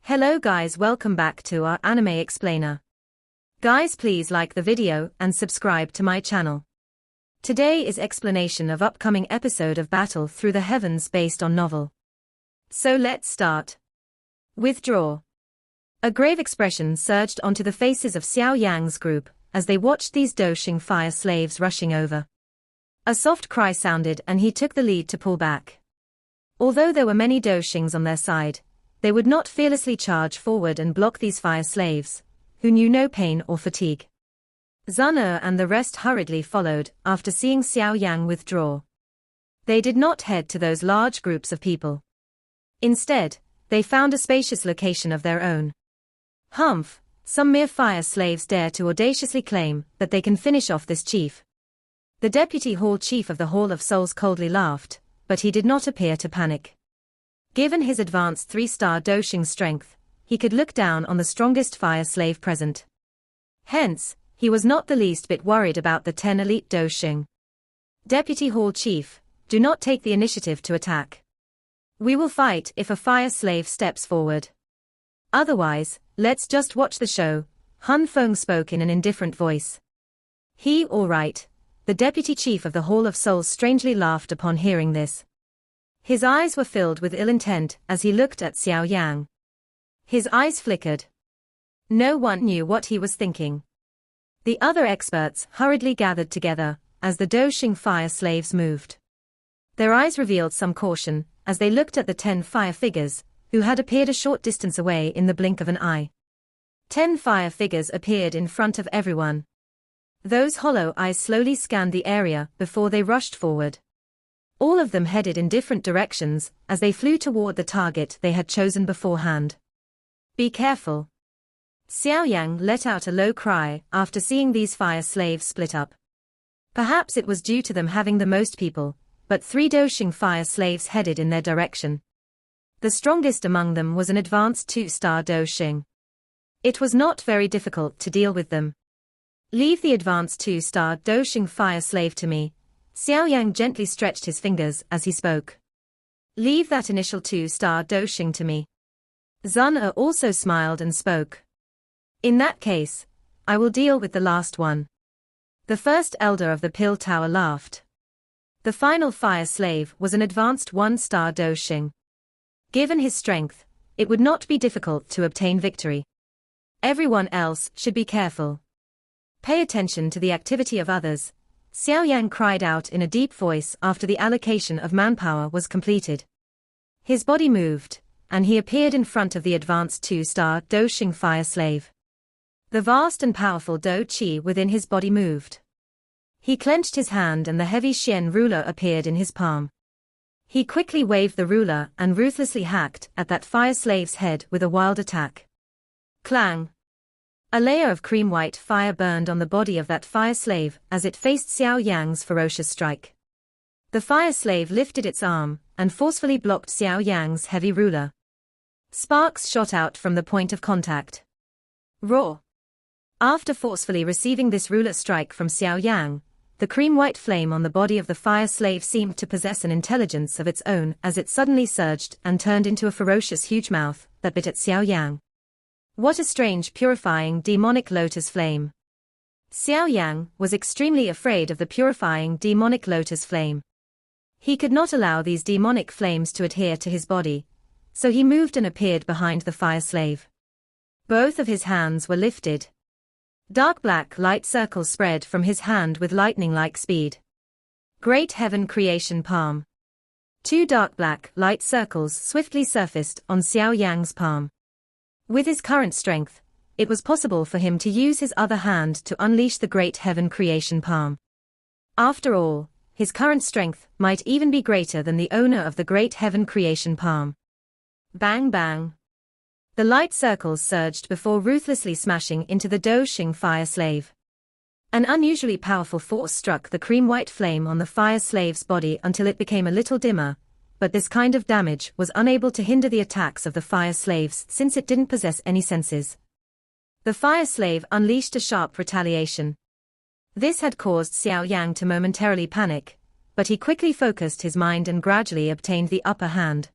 Hello guys, welcome back to our anime explainer. Guys, please like the video and subscribe to my channel. Today is explanation of upcoming episode of Battle Through the Heavens based on novel. So let's start. Withdraw. A grave expression surged onto the faces of Xiao Yan's group as they watched these Doshing fire slaves rushing over. A soft cry sounded and he took the lead to pull back. Although there were many Doshings on their side, they would not fearlessly charge forward and block these fire slaves, who knew no pain or fatigue. Zun and the rest hurriedly followed after seeing Xiao Yan withdraw. They did not head to those large groups of people. Instead, they found a spacious location of their own. Humph, some mere fire slaves dare to audaciously claim that they can finish off this chief. The deputy hall chief of the Hall of Souls coldly laughed, but he did not appear to panic. Given his advanced 3-star Doshing strength, he could look down on the strongest fire slave present. Hence, he was not the least bit worried about the 10 elite Doshing. Deputy Hall Chief, do not take the initiative to attack. We will fight if a fire slave steps forward. Otherwise, let's just watch the show, Han Feng spoke in an indifferent voice. All right. The deputy chief of the Hall of Souls strangely laughed upon hearing this. His eyes were filled with ill intent as he looked at Xiao Yan. His eyes flickered. No one knew what he was thinking. The other experts hurriedly gathered together as the Doshing fire slaves moved. Their eyes revealed some caution as they looked at the 10 fire figures, who had appeared a short distance away in the blink of an eye. 10 fire figures appeared in front of everyone. Those hollow eyes slowly scanned the area before they rushed forward. All of them headed in different directions as they flew toward the target they had chosen beforehand. Be careful. Xiao Yan let out a low cry after seeing these fire slaves split up. Perhaps it was due to them having the most people, but 3 Doshing fire slaves headed in their direction. The strongest among them was an advanced 2-star Doshing. It was not very difficult to deal with them. Leave the advanced 2-star Doshing fire slave to me. Xiao Yan gently stretched his fingers as he spoke. Leave that initial 2-star Doshing to me. Zun also smiled and spoke. In that case, I will deal with the last one. The first elder of the Pill Tower laughed. The final fire slave was an advanced 1-star Doshing. Given his strength, it would not be difficult to obtain victory. Everyone else should be careful. Pay attention to the activity of others. Xiao Yan cried out in a deep voice after the allocation of manpower was completed. His body moved, and he appeared in front of the advanced 2-star Doshing fire slave. The vast and powerful Do Qi within his body moved. He clenched his hand and the heavy Xian ruler appeared in his palm. He quickly waved the ruler and ruthlessly hacked at that fire slave's head with a wild attack. Clang! A layer of cream-white fire burned on the body of that fire slave as it faced Xiao Yan's ferocious strike. The fire slave lifted its arm and forcefully blocked Xiao Yan's heavy ruler. Sparks shot out from the point of contact. Roar! After forcefully receiving this ruler strike from Xiao Yan, the cream-white flame on the body of the fire slave seemed to possess an intelligence of its own as it suddenly surged and turned into a ferocious huge mouth that bit at Xiao Yan. What a strange purifying demonic lotus flame. Xiao Yan was extremely afraid of the purifying demonic lotus flame. He could not allow these demonic flames to adhere to his body, so he moved and appeared behind the fire slave. Both of his hands were lifted. Dark black light circles spread from his hand with lightning-like speed. Great Heaven Creation Palm. 2 dark black light circles swiftly surfaced on Xiao Yan's palm. With his current strength, it was possible for him to use his other hand to unleash the Great Heaven Creation Palm. After all, his current strength might even be greater than the owner of the Great Heaven Creation Palm. Bang bang! The light circles surged before ruthlessly smashing into the Doshing fire slave. An unusually powerful force struck the cream-white flame on the fire slave's body until it became a little dimmer, but this kind of damage was unable to hinder the attacks of the fire slaves since it didn't possess any senses. The fire slave unleashed a sharp retaliation. This had caused Xiao Yan to momentarily panic, but he quickly focused his mind and gradually obtained the upper hand.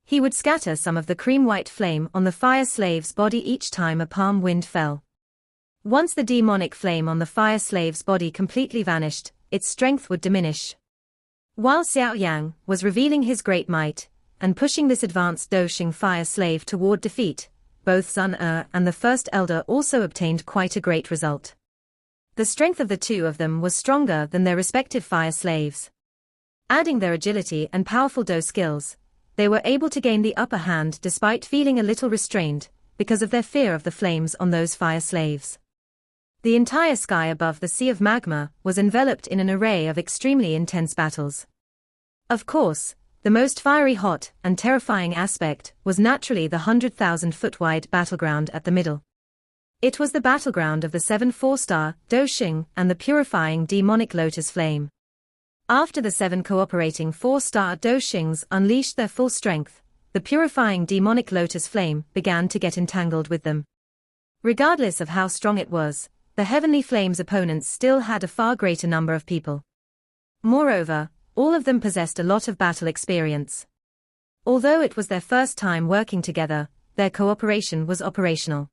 He would scatter some of the cream-white flame on the fire slave's body each time a palm wind fell. Once the demonic flame on the fire slave's body completely vanished, its strength would diminish. While Xiao Yan was revealing his great might, and pushing this advanced Doshing fire slave toward defeat, both Sun and the First Elder also obtained quite a great result. The strength of the two of them was stronger than their respective fire slaves. Adding their agility and powerful Do skills, they were able to gain the upper hand despite feeling a little restrained, because of their fear of the flames on those fire slaves. The entire sky above the Sea of Magma was enveloped in an array of extremely intense battles. Of course, the most fiery, hot, and terrifying aspect was naturally the 100,000-foot-wide battleground at the middle. It was the battleground of the 7 4-star Doshing and the purifying demonic lotus flame. After the 7 cooperating 4-star Doshings unleashed their full strength, the purifying demonic lotus flame began to get entangled with them. Regardless of how strong it was, the heavenly flame's opponents still had a far greater number of people. Moreover, all of them possessed a lot of battle experience. Although it was their first time working together, their cooperation was operational.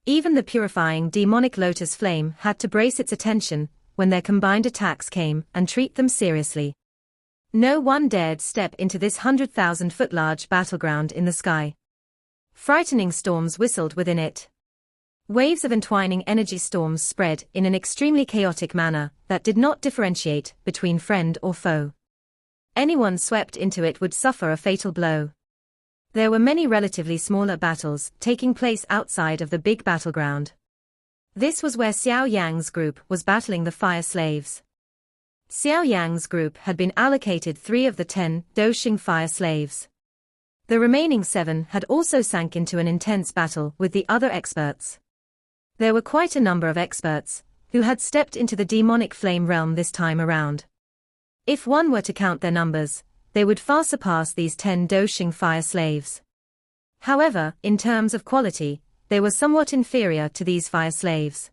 Even the purifying demonic lotus flame had to brace its attention when their combined attacks came and treat them seriously. No one dared step into this 100,000-foot-large battleground in the sky. Frightening storms whistled within it. Waves of entwining energy storms spread in an extremely chaotic manner that did not differentiate between friend or foe. Anyone swept into it would suffer a fatal blow. There were many relatively smaller battles taking place outside of the big battleground. This was where Xiao Yan's group was battling the fire slaves. Xiao Yan's group had been allocated 3 of the 10 Doshing fire slaves. The remaining 7 had also sank into an intense battle with the other experts. There were quite a number of experts who had stepped into the demonic flame realm this time around. If one were to count their numbers, they would far surpass these 10 Doshing fire slaves. However, in terms of quality, they were somewhat inferior to these fire slaves.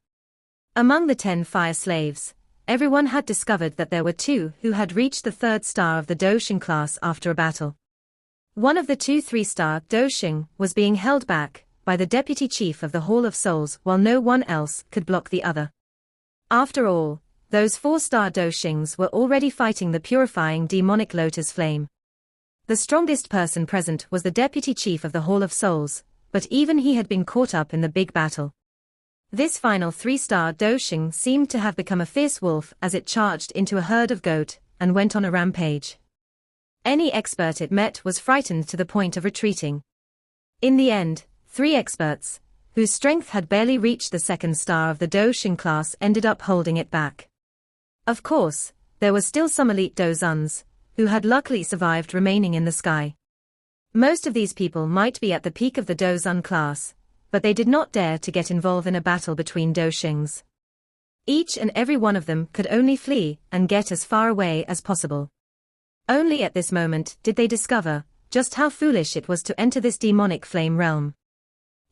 Among the 10 fire slaves, everyone had discovered that there were 2 who had reached the 3rd star of the Doshing class after a battle. One of the 2 3-star Doshing was being held back by the deputy chief of the Hall of Souls while no one else could block the other. After all, those 4-star Doshings were already fighting the purifying demonic lotus flame. The strongest person present was the deputy chief of the Hall of Souls, but even he had been caught up in the big battle. This final 3-star Doshing seemed to have become a fierce wolf as it charged into a herd of goat and went on a rampage. Any expert it met was frightened to the point of retreating. In the end, 3 experts, whose strength had barely reached the 2nd star of the Doshing class, ended up holding it back. Of course, there were still some elite Dozuns, who had luckily survived remaining in the sky. Most of these people might be at the peak of the Dozun class, but they did not dare to get involved in a battle between Doshings. Each and every one of them could only flee and get as far away as possible. Only at this moment did they discover just how foolish it was to enter this demonic flame realm.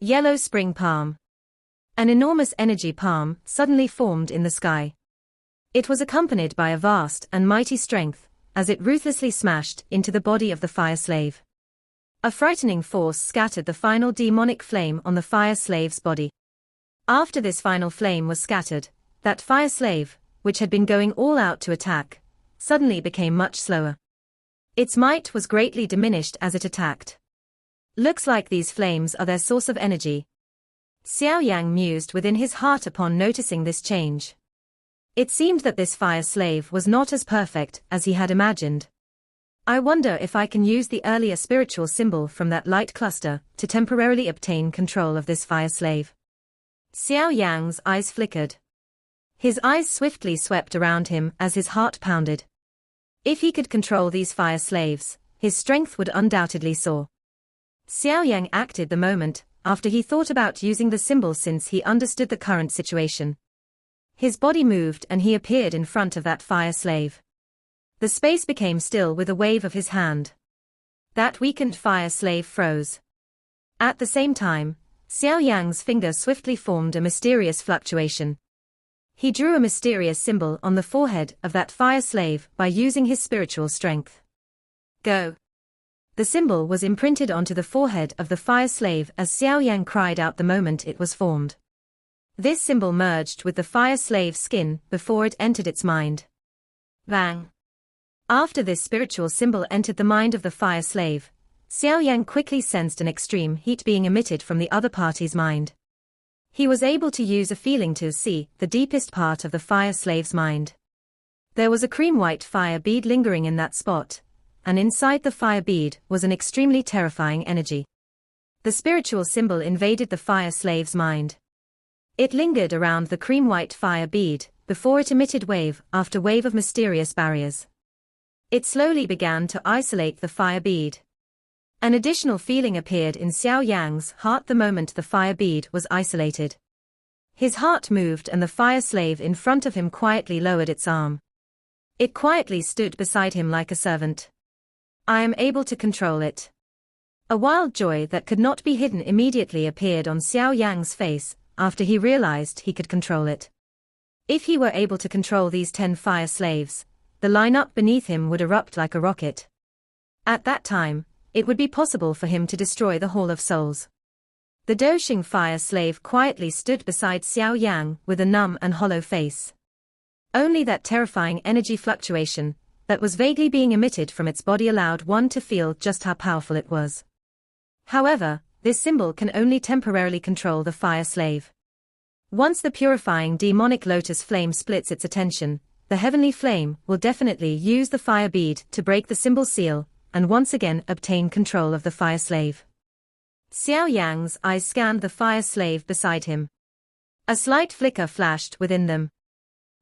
Yellow spring palm. An enormous energy palm suddenly formed in the sky. It was accompanied by a vast and mighty strength, as it ruthlessly smashed into the body of the fire slave. A frightening force scattered the final demonic flame on the fire slave's body. After this final flame was scattered, that fire slave, which had been going all out to attack, suddenly became much slower. Its might was greatly diminished as it attacked. Looks like these flames are their source of energy. Xiao Yan mused within his heart upon noticing this change. It seemed that this fire slave was not as perfect as he had imagined. I wonder if I can use the earlier spiritual symbol from that light cluster to temporarily obtain control of this fire slave. Xiao Yan's eyes flickered. His eyes swiftly swept around him as his heart pounded. If he could control these fire slaves, his strength would undoubtedly soar. Xiao Yan acted the moment after he thought about using the symbol since he understood the current situation. His body moved and he appeared in front of that fire slave. The space became still with a wave of his hand. That weakened fire slave froze. At the same time, Xiao Yan's finger swiftly formed a mysterious fluctuation. He drew a mysterious symbol on the forehead of that fire slave by using his spiritual strength. Go. The symbol was imprinted onto the forehead of the fire slave as Xiao Yan cried out the moment it was formed. This symbol merged with the fire slave's skin before it entered its mind. Bang! After this spiritual symbol entered the mind of the fire slave, Xiao Yan quickly sensed an extreme heat being emitted from the other party's mind. He was able to use a feeling to see the deepest part of the fire slave's mind. There was a cream-white fire bead lingering in that spot, and inside the fire bead was an extremely terrifying energy. The spiritual symbol invaded the fire slave's mind. It lingered around the cream-white fire bead, before it emitted wave after wave of mysterious barriers. It slowly began to isolate the fire bead. An additional feeling appeared in Xiao Yang's heart the moment the fire bead was isolated. His heart moved and the fire slave in front of him quietly lowered its arm. It quietly stood beside him like a servant. I am able to control it. A wild joy that could not be hidden immediately appeared on Xiao Yang's face after he realized he could control it. If he were able to control these 10 fire slaves, the lineup beneath him would erupt like a rocket. At that time, it would be possible for him to destroy the Hall of Souls. The Doshing fire slave quietly stood beside Xiao Yang with a numb and hollow face. Only that terrifying energy fluctuation that was vaguely being emitted from its body allowed one to feel just how powerful it was. However, this symbol can only temporarily control the fire slave. Once the purifying demonic lotus flame splits its attention, the heavenly flame will definitely use the fire bead to break the symbol seal, and once again obtain control of the fire slave. Xiao Yang's eyes scanned the fire slave beside him. A slight flicker flashed within them.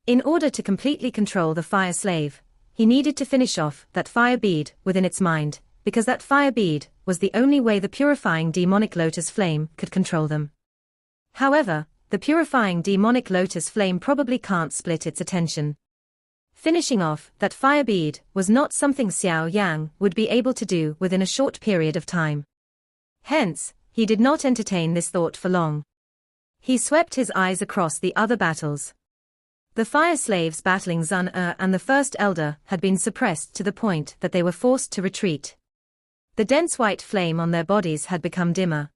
In order to completely control the fire slave, he needed to finish off that fire bead within its mind, because that fire bead was the only way the purifying demonic lotus flame could control them. However, the purifying demonic lotus flame probably can't split its attention. Finishing off that fire bead was not something Xiao Yang would be able to do within a short period of time. Hence, he did not entertain this thought for long. He swept his eyes across the other battles. The fire slaves battling Zun and the First Elder had been suppressed to the point that they were forced to retreat. The dense white flame on their bodies had become dimmer.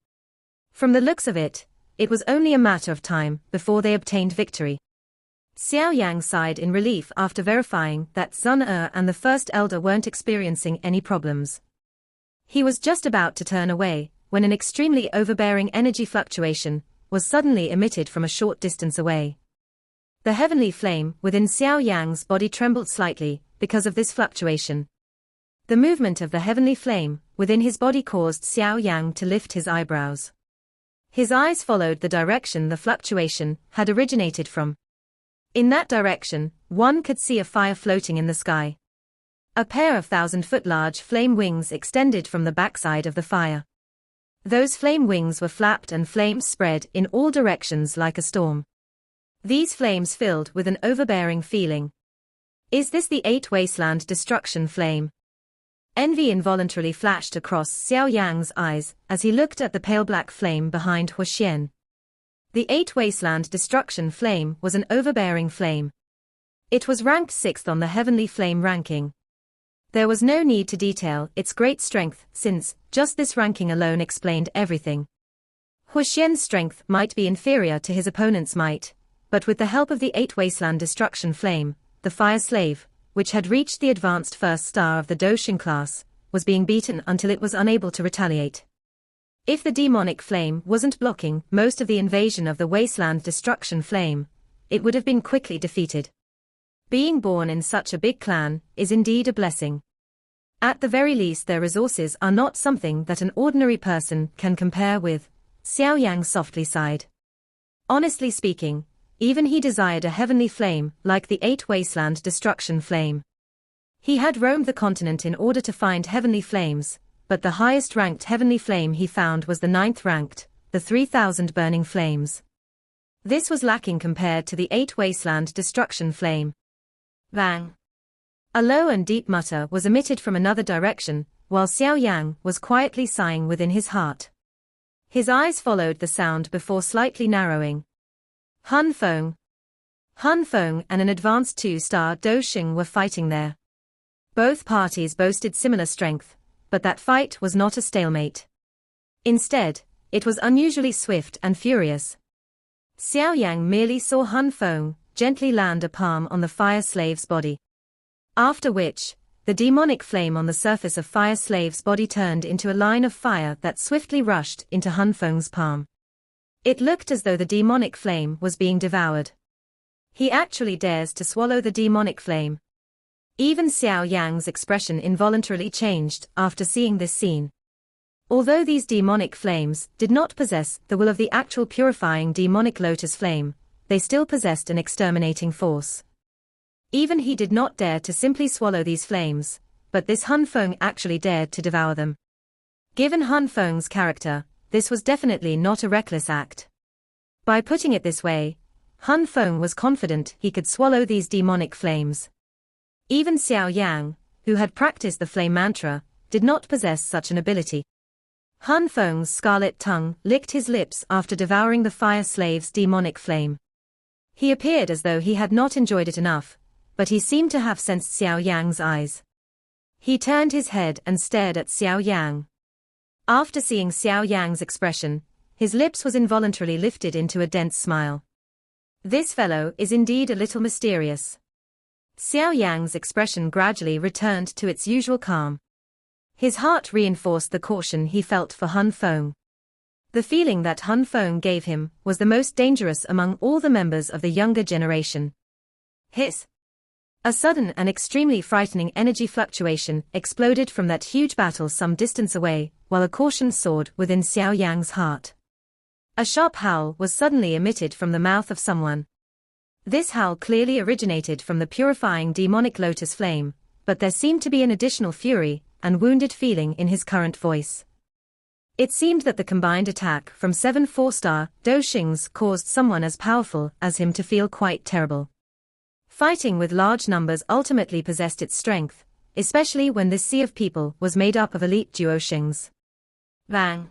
From the looks of it, it was only a matter of time before they obtained victory. Xiao Yang sighed in relief after verifying that Zun and the First Elder weren't experiencing any problems. He was just about to turn away, when an extremely overbearing energy fluctuation was suddenly emitted from a short distance away. The heavenly flame within Xiao Yang's body trembled slightly because of this fluctuation. The movement of the heavenly flame within his body caused Xiao Yang to lift his eyebrows. His eyes followed the direction the fluctuation had originated from. In that direction, one could see a fire floating in the sky. A pair of 1,000-foot-large flame wings extended from the backside of the fire. Those flame wings were flapped and flames spread in all directions like a storm. These flames filled with an overbearing feeling. Is this the 8 wasteland destruction flame? Envy involuntarily flashed across Xiao Yang's eyes as he looked at the pale black flame behind Huxian. The 8 wasteland destruction flame was an overbearing flame. It was ranked 6th on the heavenly flame ranking. There was no need to detail its great strength since just this ranking alone explained everything. Huxian's strength might be inferior to his opponent's might, but with the help of the 8 wasteland destruction flame, the fire slave, which had reached the advanced first star of the Doshin class, was being beaten until it was unable to retaliate. If the demonic flame wasn't blocking most of the invasion of the wasteland destruction flame, it would have been quickly defeated. Being born in such a big clan is indeed a blessing. At the very least their resources are not something that an ordinary person can compare with, Xiao Yang softly sighed. Honestly speaking, even he desired a heavenly flame like the 8 wasteland destruction flame. He had roamed the continent in order to find heavenly flames, but the highest ranked heavenly flame he found was the 9th ranked, the 3,000 burning flames. This was lacking compared to the 8 wasteland destruction flame. Bang! A low and deep mutter was emitted from another direction, while Xiao Yang was quietly sighing within his heart. His eyes followed the sound before slightly narrowing. Hun Feng and an advanced 2-star Doshing were fighting there. Both parties boasted similar strength, but that fight was not a stalemate. Instead, it was unusually swift and furious. Xiao Yan merely saw Hun Feng gently land a palm on the fire slave's body. After which, the demonic flame on the surface of fire slave's body turned into a line of fire that swiftly rushed into Hun Feng's palm. It looked as though the demonic flame was being devoured. He actually dares to swallow the demonic flame. Even Xiao Yang's expression involuntarily changed after seeing this scene. Although these demonic flames did not possess the will of the actual purifying demonic lotus flame, they still possessed an exterminating force. Even he did not dare to simply swallow these flames, but this Hun Feng actually dared to devour them. Given Hun Feng's character, this was definitely not a reckless act. By putting it this way, Hun Feng was confident he could swallow these demonic flames. Even Xiao Yang, who had practiced the flame mantra, did not possess such an ability. Hun Feng's scarlet tongue licked his lips after devouring the fire slave's demonic flame. He appeared as though he had not enjoyed it enough, but he seemed to have sensed Xiao Yang's eyes. He turned his head and stared at Xiao Yang. After seeing Xiao Yang's expression, his lips was involuntarily lifted into a dense smile. This fellow is indeed a little mysterious. Xiao Yang's expression gradually returned to its usual calm. His heart reinforced the caution he felt for Hun Feng. The feeling that Hun Feng gave him was the most dangerous among all the members of the younger generation. Hiss! A sudden and extremely frightening energy fluctuation exploded from that huge battle some distance away, while a caution soared within Xiao Yang's heart. A sharp howl was suddenly emitted from the mouth of someone. This howl clearly originated from the purifying demonic lotus flame, but there seemed to be an additional fury and wounded feeling in his current voice. It seemed that the combined attack from 7 4-star Doshings caused someone as powerful as him to feel quite terrible. Fighting with large numbers ultimately possessed its strength, especially when this sea of people was made up of elite Duoshings. Bang!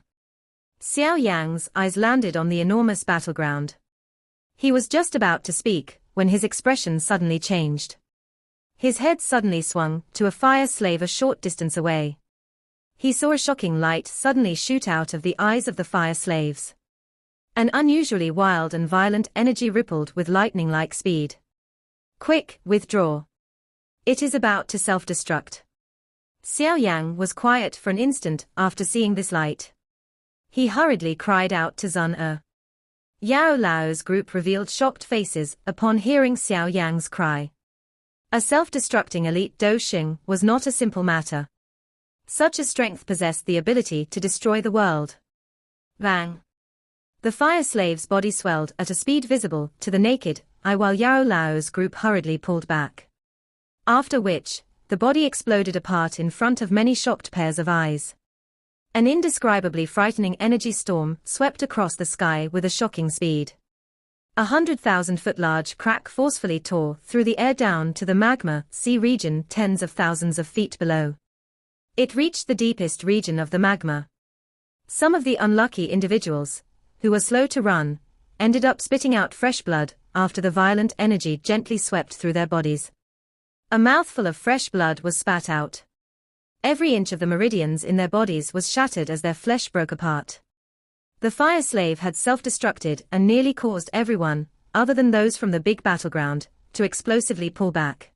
Xiao Yang's eyes landed on the enormous battleground. He was just about to speak, when his expression suddenly changed. His head suddenly swung to a fire slave a short distance away. He saw a shocking light suddenly shoot out of the eyes of the fire slaves. An unusually wild and violent energy rippled with lightning-like speed. Quick, withdraw. It is about to self-destruct. Xiao Yang was quiet for an instant after seeing this light. He hurriedly cried out to Zun. Yao Lao's group revealed shocked faces upon hearing Xiao Yang's cry. A self-destructing elite Doshing was not a simple matter. Such a strength possessed the ability to destroy the world. Bang! The fire slave's body swelled at a speed visible to the naked eye while Yao Lao's group hurriedly pulled back. After which, the body exploded apart in front of many shocked pairs of eyes. An indescribably frightening energy storm swept across the sky with a shocking speed. 100,000-foot large crack forcefully tore through the air down to the magma sea region tens of thousands of feet below. It reached the deepest region of the magma. Some of the unlucky individuals, who were slow to run, ended up spitting out fresh blood after the violent energy gently swept through their bodies. A mouthful of fresh blood was spat out. Every inch of the meridians in their bodies was shattered as their flesh broke apart. The fire slave had self-destructed and nearly caused everyone, other than those from the big battleground, to explosively pull back.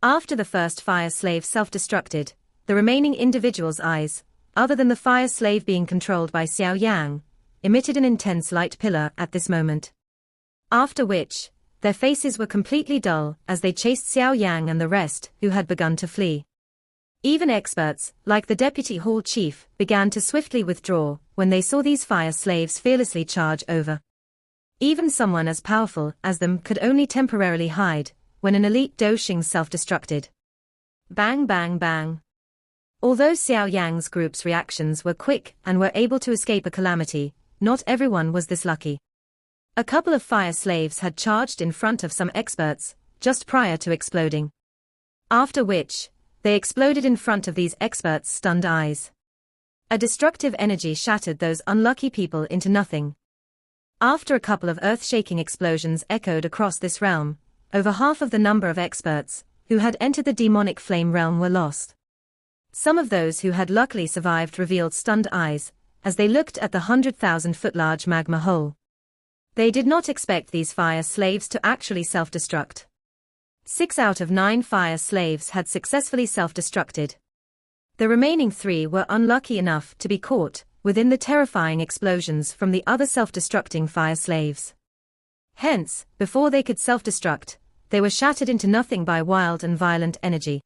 After the first fire slave self-destructed, the remaining individuals' eyes, other than the fire slave being controlled by Xiao Yang, emitted an intense light pillar at this moment. After which, their faces were completely dull as they chased Xiao Yang and the rest who had begun to flee. Even experts, like the deputy hall chief, began to swiftly withdraw when they saw these fire slaves fearlessly charge over. Even someone as powerful as them could only temporarily hide when an elite Doshing self-destructed. Bang bang bang. Although Xiao Yang's group's reactions were quick and were able to escape a calamity, not everyone was this lucky. A couple of fire slaves had charged in front of some experts, just prior to exploding. After which, they exploded in front of these experts' stunned eyes. A destructive energy shattered those unlucky people into nothing. After a couple of earth-shaking explosions echoed across this realm, over half of the number of experts who had entered the demonic flame realm were lost. Some of those who had luckily survived revealed stunned eyes as they looked at the 100,000-foot-large magma hole. They did not expect these fire slaves to actually self-destruct. 6 out of 9 fire slaves had successfully self-destructed. The remaining 3 were unlucky enough to be caught within the terrifying explosions from the other self-destructing fire slaves. Hence, before they could self-destruct, they were shattered into nothing by wild and violent energy.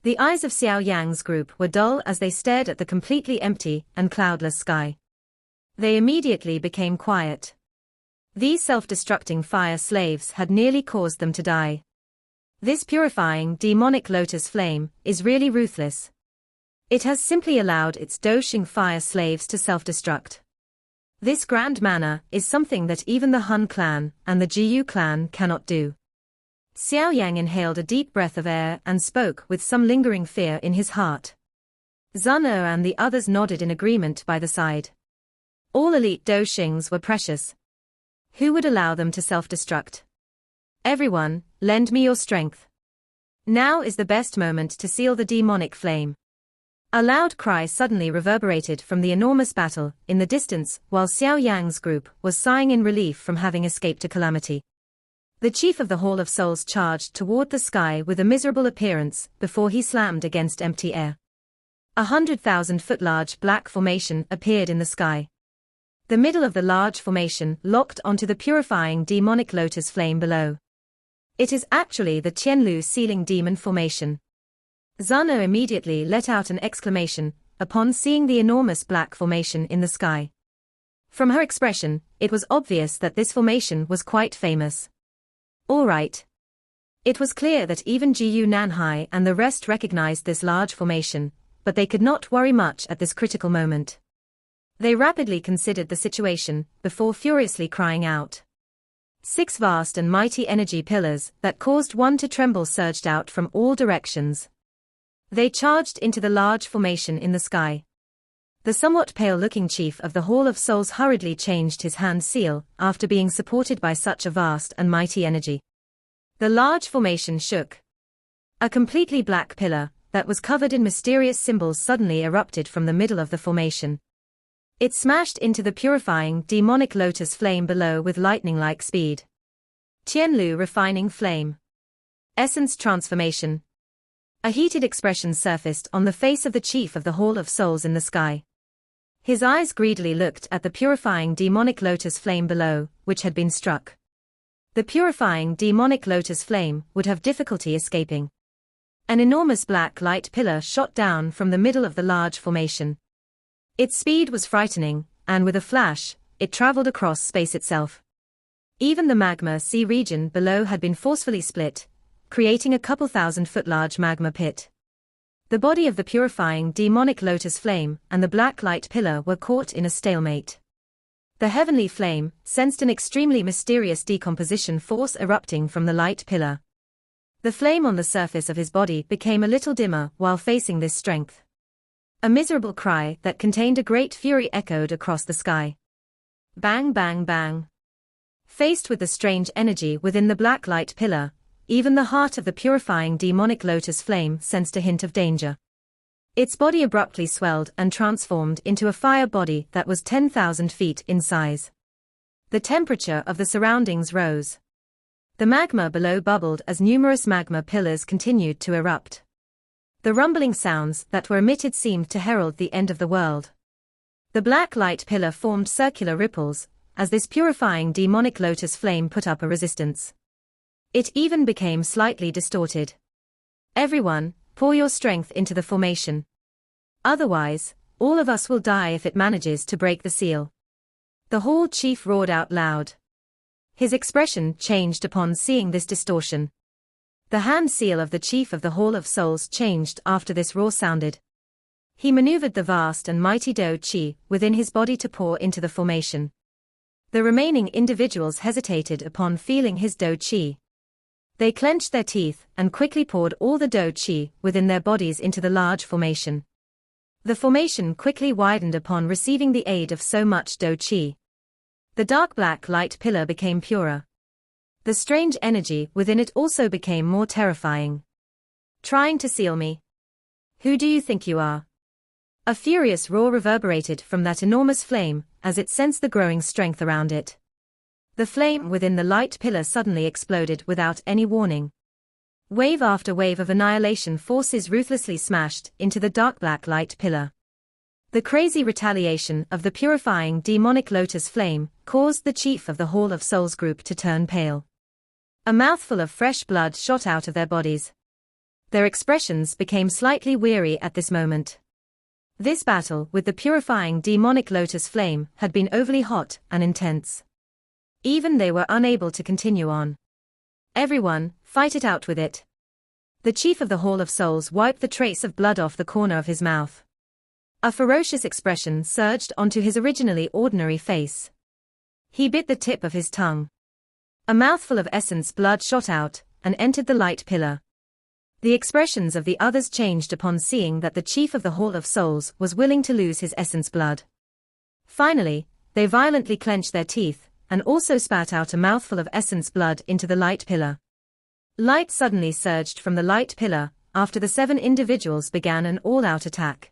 The eyes of Xiao Yan's group were dull as they stared at the completely empty and cloudless sky. They immediately became quiet. These self-destructing fire slaves had nearly caused them to die. This purifying demonic lotus flame is really ruthless. It has simply allowed its Doshing fire slaves to self-destruct. This grand manner is something that even the Hun clan and the Jiyu clan cannot do. Xiao Yan inhaled a deep breath of air and spoke with some lingering fear in his heart. Zun and the others nodded in agreement by the side. All elite Doshings were precious. Who would allow them to self-destruct? Everyone, lend me your strength. Now is the best moment to seal the demonic flame. A loud cry suddenly reverberated from the enormous battle in the distance while Xiao Yan's group was sighing in relief from having escaped a calamity. The chief of the Hall of Souls charged toward the sky with a miserable appearance before he slammed against empty air. 100,000-foot-large black formation appeared in the sky. The middle of the large formation locked onto the purifying demonic lotus flame below. It is actually the Tianlu sealing demon formation. Zana immediately let out an exclamation upon seeing the enormous black formation in the sky. From her expression, it was obvious that this formation was quite famous. All right. It was clear that even Jiyu Nanhai and the rest recognized this large formation, but they could not worry much at this critical moment. They rapidly considered the situation before furiously crying out. 6 vast and mighty energy pillars that caused one to tremble surged out from all directions. They charged into the large formation in the sky. The somewhat pale-looking chief of the Hall of Souls hurriedly changed his hand seal after being supported by such a vast and mighty energy. The large formation shook. A completely black pillar that was covered in mysterious symbols suddenly erupted from the middle of the formation. It smashed into the purifying demonic lotus flame below with lightning-like speed. Tianlu refining flame. Essence transformation. A heated expression surfaced on the face of the chief of the Hall of Souls in the sky. His eyes greedily looked at the purifying demonic lotus flame below, which had been struck. The purifying demonic lotus flame would have difficulty escaping. An enormous black light pillar shot down from the middle of the large formation. Its speed was frightening, and with a flash, it traveled across space itself. Even the magma sea region below had been forcefully split, creating a couple thousand-foot-large magma pit. The body of the purifying demonic lotus flame and the black light pillar were caught in a stalemate. The heavenly flame sensed an extremely mysterious decomposition force erupting from the light pillar. The flame on the surface of his body became a little dimmer while facing this strength. A miserable cry that contained a great fury echoed across the sky. Bang, bang, bang. Faced with the strange energy within the black light pillar, even the heart of the purifying demonic lotus flame sensed a hint of danger. Its body abruptly swelled and transformed into a fire body that was 10,000 feet in size. The temperature of the surroundings rose. The magma below bubbled as numerous magma pillars continued to erupt. The rumbling sounds that were emitted seemed to herald the end of the world. The black light pillar formed circular ripples as this purifying demonic lotus flame put up a resistance. It even became slightly distorted. Everyone, pour your strength into the formation. Otherwise, all of us will die if it manages to break the seal. The hall chief roared out loud. His expression changed upon seeing this distortion. The hand seal of the chief of the Hall of Souls changed after this roar sounded. He maneuvered the vast and mighty Do Chi within his body to pour into the formation. The remaining individuals hesitated upon feeling his Do Chi. They clenched their teeth and quickly poured all the Do Chi within their bodies into the large formation. The formation quickly widened upon receiving the aid of so much Do Chi. The dark black light pillar became purer. The strange energy within it also became more terrifying. Trying to seal me? Who do you think you are? A furious roar reverberated from that enormous flame, as it sensed the growing strength around it. The flame within the light pillar suddenly exploded without any warning. Wave after wave of annihilation forces ruthlessly smashed into the dark black light pillar. The crazy retaliation of the purifying demonic lotus flame caused the chief of the Hall of Souls group to turn pale. A mouthful of fresh blood shot out of their bodies. Their expressions became slightly weary at this moment. This battle with the purifying demonic lotus flame had been overly hot and intense. Even they were unable to continue on. Everyone, fight it out with it. The chief of the Hall of Souls wiped the trace of blood off the corner of his mouth. A ferocious expression surged onto his originally ordinary face. He bit the tip of his tongue. A mouthful of essence blood shot out and entered the light pillar. The expressions of the others changed upon seeing that the chief of the Hall of Souls was willing to lose his essence blood. Finally, they violently clenched their teeth and also spat out a mouthful of essence blood into the light pillar. Light suddenly surged from the light pillar after the 7 individuals began an all-out attack.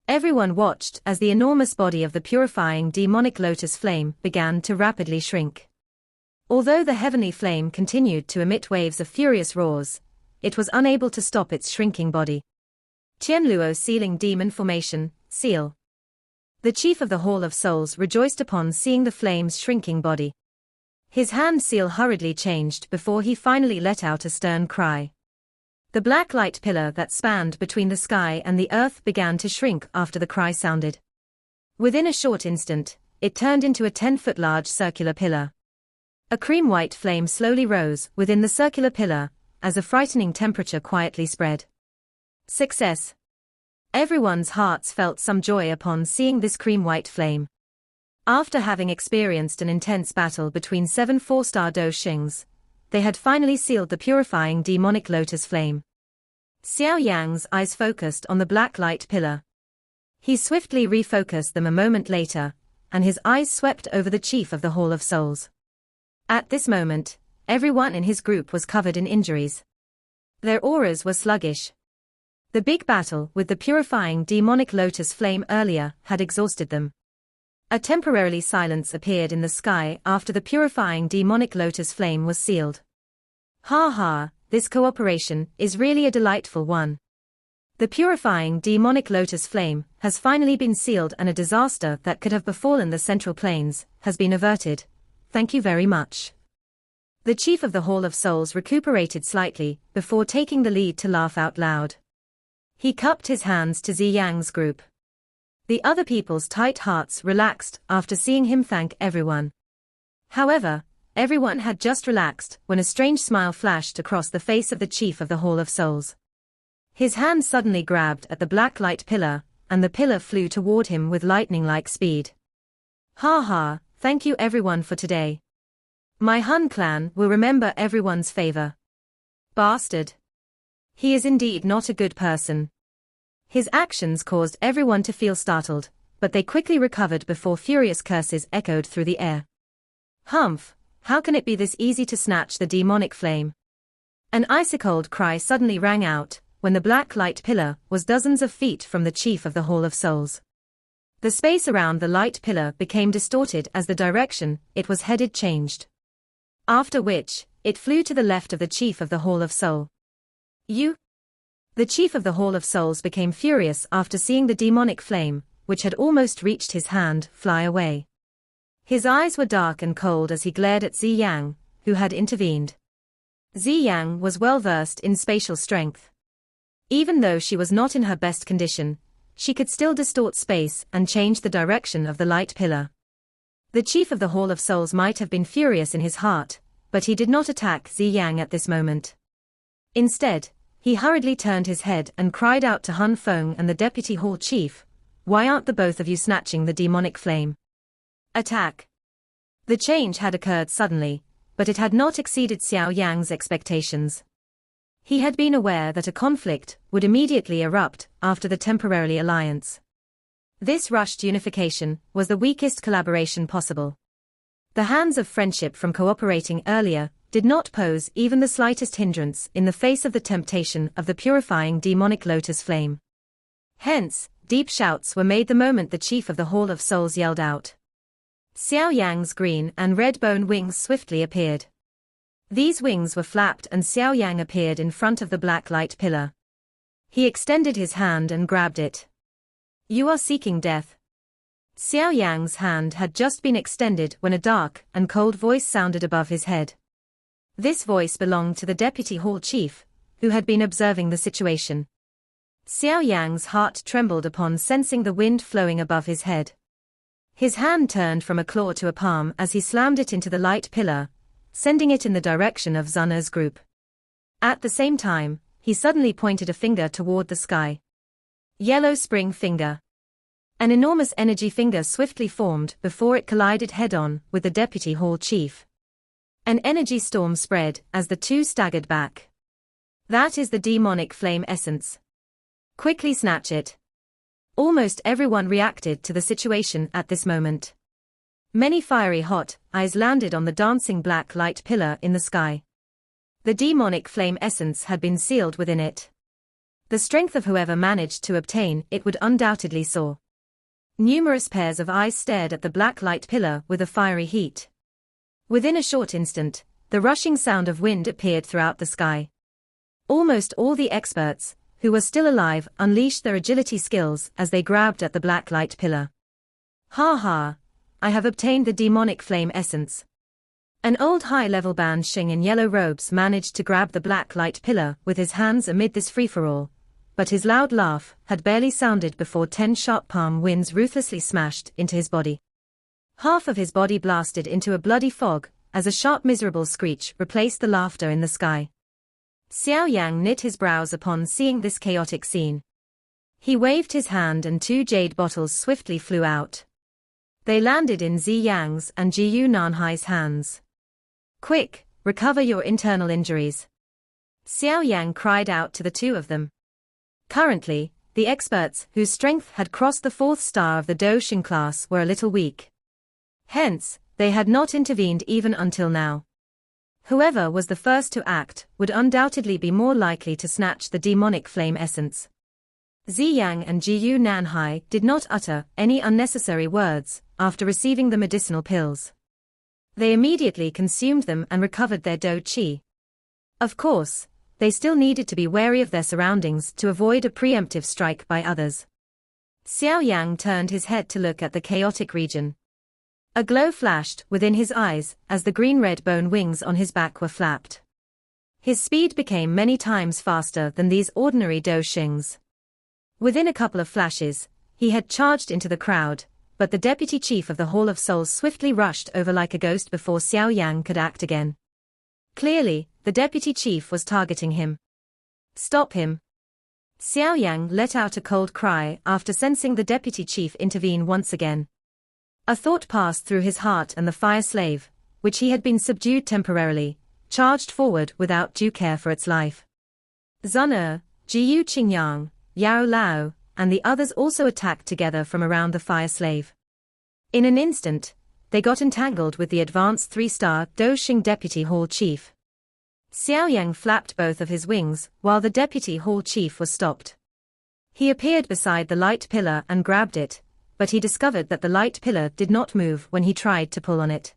Everyone watched as the enormous body of the purifying demonic lotus flame began to rapidly shrink. Although the heavenly flame continued to emit waves of furious roars, it was unable to stop its shrinking body. Tianluo sealing demon formation, seal. The chief of the Hall of Souls rejoiced upon seeing the flame's shrinking body. His hand seal hurriedly changed before he finally let out a stern cry. The black light pillar that spanned between the sky and the earth began to shrink after the cry sounded. Within a short instant, it turned into a 10-foot large circular pillar. A cream-white flame slowly rose within the circular pillar, as a frightening temperature quietly spread. Success! Everyone's hearts felt some joy upon seeing this cream-white flame. After having experienced an intense battle between 7 4-star Do Xings, they had finally sealed the purifying demonic lotus flame. Xiao Yan's eyes focused on the black light pillar. He swiftly refocused them a moment later, and his eyes swept over the chief of the Hall of Souls. At this moment, everyone in his group was covered in injuries. Their auras were sluggish. The big battle with the purifying demonic lotus flame earlier had exhausted them. A temporary silence appeared in the sky after the purifying demonic lotus flame was sealed. Ha ha, this cooperation is really a delightful one. The purifying demonic lotus flame has finally been sealed and a disaster that could have befallen the Central Plains has been averted. Thank you very much. The chief of the Hall of Souls recuperated slightly before taking the lead to laugh out loud. He cupped his hands to Ziyang's group. The other people's tight hearts relaxed after seeing him thank everyone. However, everyone had just relaxed when a strange smile flashed across the face of the chief of the Hall of Souls. His hand suddenly grabbed at the black light pillar, and the pillar flew toward him with lightning-like speed. Ha ha, thank you everyone for today. My Hun clan will remember everyone's favor. Bastard. He is indeed not a good person. His actions caused everyone to feel startled, but they quickly recovered before furious curses echoed through the air. Humph, how can it be this easy to snatch the demonic flame? An icy-cold cry suddenly rang out, when the black light pillar was dozens of feet from the chief of the Hall of Souls. The space around the light pillar became distorted as the direction it was headed changed. After which, it flew to the left of the chief of the Hall of Soul. You? The chief of the Hall of Souls became furious after seeing the demonic flame, which had almost reached his hand, fly away. His eyes were dark and cold as he glared at Ziyang, who had intervened. Ziyang was well versed in spatial strength. Even though she was not in her best condition, she could still distort space and change the direction of the light pillar. The chief of the Hall of Souls might have been furious in his heart, but he did not attack Ziyang at this moment. Instead, he hurriedly turned his head and cried out to Hun Feng and the deputy hall chief, "Why aren't the both of you snatching the demonic flame? Attack!" The change had occurred suddenly, but it had not exceeded Xiao Yan's expectations. He had been aware that a conflict would immediately erupt after the temporary alliance. This rushed unification was the weakest collaboration possible. The hands of friendship from cooperating earlier did not pose even the slightest hindrance in the face of the temptation of the purifying demonic lotus flame. Hence, deep shouts were made the moment the chief of the Hall of Souls yelled out. Xiao Yang's green and red bone wings swiftly appeared. These wings were flapped and Xiao Yang appeared in front of the black light pillar. He extended his hand and grabbed it. You are seeking death. Xiao Yang's hand had just been extended when a dark and cold voice sounded above his head. This voice belonged to the deputy hall chief, who had been observing the situation. Xiao Yang's heart trembled upon sensing the wind flowing above his head. His hand turned from a claw to a palm as he slammed it into the light pillar, sending it in the direction of Zun'er's group. At the same time, he suddenly pointed a finger toward the sky. Yellow spring finger. An enormous energy finger swiftly formed before it collided head-on with the deputy hall chief. An energy storm spread as the two staggered back. That is the demonic flame essence. Quickly snatch it. Almost everyone reacted to the situation at this moment. Many fiery hot eyes landed on the dancing black light pillar in the sky. The demonic flame essence had been sealed within it. The strength of whoever managed to obtain it would undoubtedly soar. Numerous pairs of eyes stared at the black light pillar with a fiery heat. Within a short instant, the rushing sound of wind appeared throughout the sky. Almost all the experts, who were still alive, unleashed their agility skills as they grabbed at the black light pillar. Ha ha! I have obtained the demonic flame essence. An old high-level banshee in yellow robes managed to grab the black light pillar with his hands amid this free-for-all, but his loud laugh had barely sounded before 10 sharp palm winds ruthlessly smashed into his body. Half of his body blasted into a bloody fog, as a sharp miserable screech replaced the laughter in the sky. Xiao Yang knit his brows upon seeing this chaotic scene. He waved his hand and 2 jade bottles swiftly flew out. They landed in Zi Yang's and Jiyu Nanhai's hands. Quick, recover your internal injuries. Xiao Yang cried out to the two of them. Currently, the experts whose strength had crossed the 4th star of the Doujin class were a little weak. Hence, they had not intervened even until now. Whoever was the first to act would undoubtedly be more likely to snatch the demonic flame essence. Zi Yang and Jiyu Nanhai did not utter any unnecessary words after receiving the medicinal pills. They immediately consumed them and recovered their dou qi. Of course, they still needed to be wary of their surroundings to avoid a preemptive strike by others. Xiao Yang turned his head to look at the chaotic region. A glow flashed within his eyes as the green-red bone wings on his back were flapped. His speed became many times faster than these ordinary Doujins. Within a couple of flashes, he had charged into the crowd, but the deputy chief of the Hall of Souls swiftly rushed over like a ghost before Xiao Yang could act again. Clearly, the deputy chief was targeting him. Stop him! Xiao Yang let out a cold cry after sensing the deputy chief intervene once again. A thought passed through his heart and the fire slave, which he had been subdued temporarily, charged forward without due care for its life. Zun'er, Jiyu Qingyang, Yao Lao, and the others also attacked together from around the fire slave. In an instant, they got entangled with the advanced 3-star Doujin deputy hall chief. Xiao Yang flapped both of his wings while the deputy hall chief was stopped. He appeared beside the light pillar and grabbed it, but he discovered that the light pillar did not move when he tried to pull on it.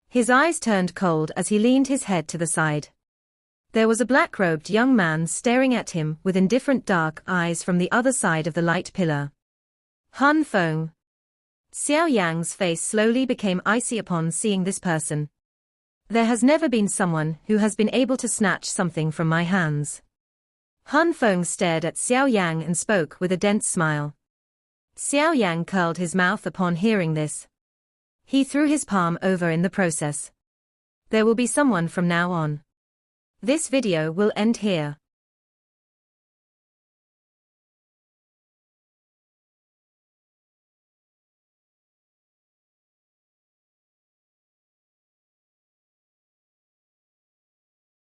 His eyes turned cold as he leaned his head to the side. There was a black-robed young man staring at him with indifferent dark eyes from the other side of the light pillar. Han Feng. Xiao Yang's face slowly became icy upon seeing this person. There has never been someone who has been able to snatch something from my hands. Han Feng stared at Xiao Yang and spoke with a dense smile. Xiao Yang curled his mouth upon hearing this. He threw his palm over in the process. There will be someone from now on. This video will end here.